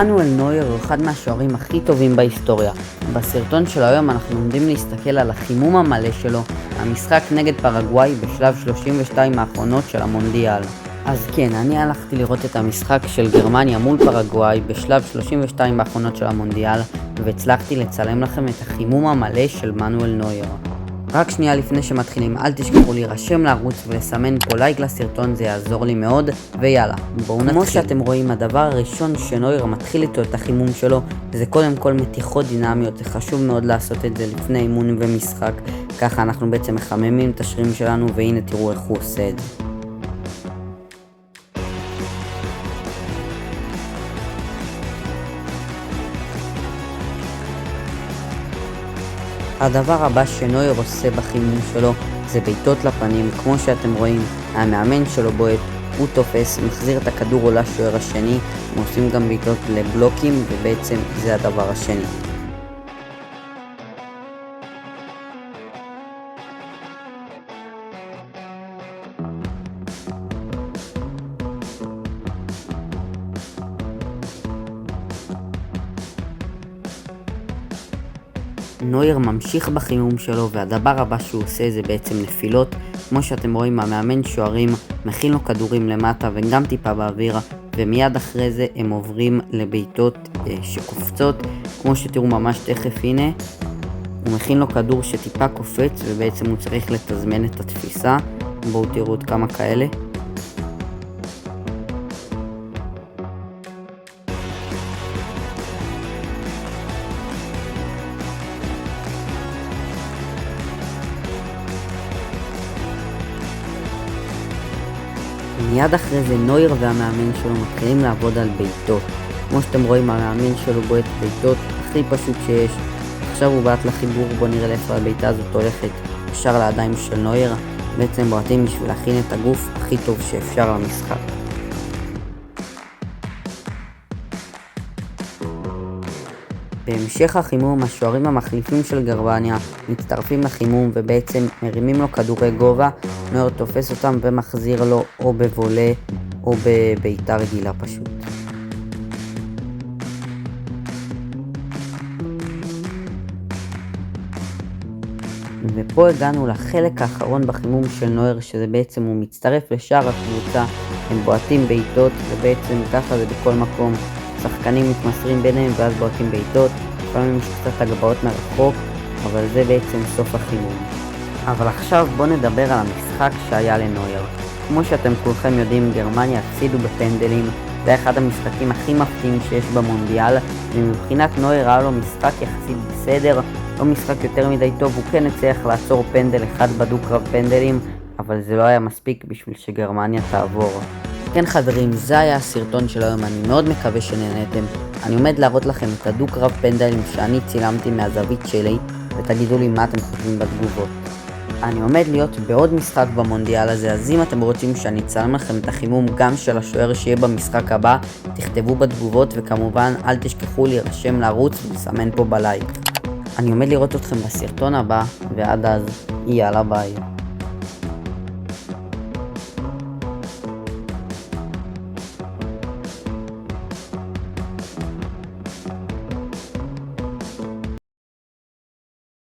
מנואל נויר הוא אחד מהשוערים הכי טובים בהיסטוריה. בסרטון של היום אנחנו עומדים להסתכל על החימום המלא שלו, המשחק נגד פרגוואי בשלב 32 האחרונות של המונדיאל. אז כן, אני הלכתי לראות את המשחק של גרמניה מול פרגוואי בשלב 32 האחרונות של המונדיאל, והצלחתי לצלם לכם את החימום המלא של מנואל נויר. רק שנייה לפני שמתחילים, אל תשכחו להירשם לערוץ ולסמן פה לייק לסרטון, זה יעזור לי מאוד, ויאללה, בואו נתחיל. כמו שאתם רואים, הדבר הראשון שנויר מתחיל איתו את החימום שלו, זה קודם כל מתיחות דינמיות. זה חשוב מאוד לעשות את זה לפני אימון ומשחק, ככה אנחנו בעצם מחממים את השרירים שלנו, והנה תראו איך הוא עושה את זה. הדבר הבא שנויר עושה בחימום שלו זה בעיטות לפנים. כמו שאתם רואים, המאמן שלו בועט, הוא תופס, מחזיר את הכדור עולה לשוער השני, הם עושים גם בעיטות לבלוקים, ובעצם זה הדבר השני. נויר ממשיך בחימום שלו, והדבר הבא שהוא עושה זה בעצם נפילות. כמו שאתם רואים, המאמן שוערים מכין לו כדורים למטה וגם טיפה באוויר, ומיד אחרי זה הם עוברים לבעיטות שקופצות. כמו שתראו ממש תכף, הנה הוא מכין לו כדור שטיפה קופץ, ובעצם הוא צריך לתזמן את התפיסה. בואו תראו עוד כמה כאלה. מיד אחרי זה נויר והמאמן שלו מתחילים לעבוד על בעיטות. כמו שאתם רואים, המאמן שלו בועט בעיטות הכי פשוט שיש. עכשיו הוא בעט לחיבור, בוא נראה לאיפה הבעיטה הזאת הולכת, ישר לידיים של נויר. בעצם בועטים בשביל להכין את הגוף הכי טוב שאפשר למשחק. בהמשך החימום, השוערים המחליפים של גרמניה מצטרפים לחימום ובעצם מרימים לו כדורי גובה. נויר תופס אותם ומחזיר לו או בבולה או בבעיטה רגילה פשוט. ופה הגענו לחלק האחרון בחימום של נויר, שזה בעצם הוא מצטרף לשאר הקבוצה, הם בועטים בעיטות, ובעצם ככה זה בכל מקום. שחקנים מתמסרים ביניהם ואז בועטים בעיטות, לפעמים יש קצת הגבהות מרחוק, אבל זה בעצם סוף החימום. אבל עכשיו בואו נדבר על המשחק שהיה לנויר. כמו שאתם כולכם יודעים, גרמניה הפסידו בפנדלים, זה אחד המשחקים הכי מפתיעים שיש במונדיאל, ומבחינת נויר היה לו משחק יחסית בסדר, לא משחק יותר מדי טוב, הוא כן הצליח לעצור פנדל אחד בדו-קרב פנדלים, אבל זה לא היה מספיק בשביל שגרמניה תעבור. כן חברים, זה היה הסרטון של היום, אני מאוד מקווה שנהנתם. אני עומד להראות לכם את הדו-קרב פנדלים שאני צילמתי מהזווית שלי, ותגידו לי מה אתם חושבים בתגובות. אני עומד להיות בעוד משחק במונדיאל הזה, אז אם אתם רוצים שאני אצלם לכם את החימום גם של השוער שיהיה במשחק הבא, תכתבו בתגובות, וכמובן אל תשכחו להירשם לערוץ ולסמן פה בלייק. אני עומד לראות אתכם בסרטון הבא, ועד אז, יאללה ביי.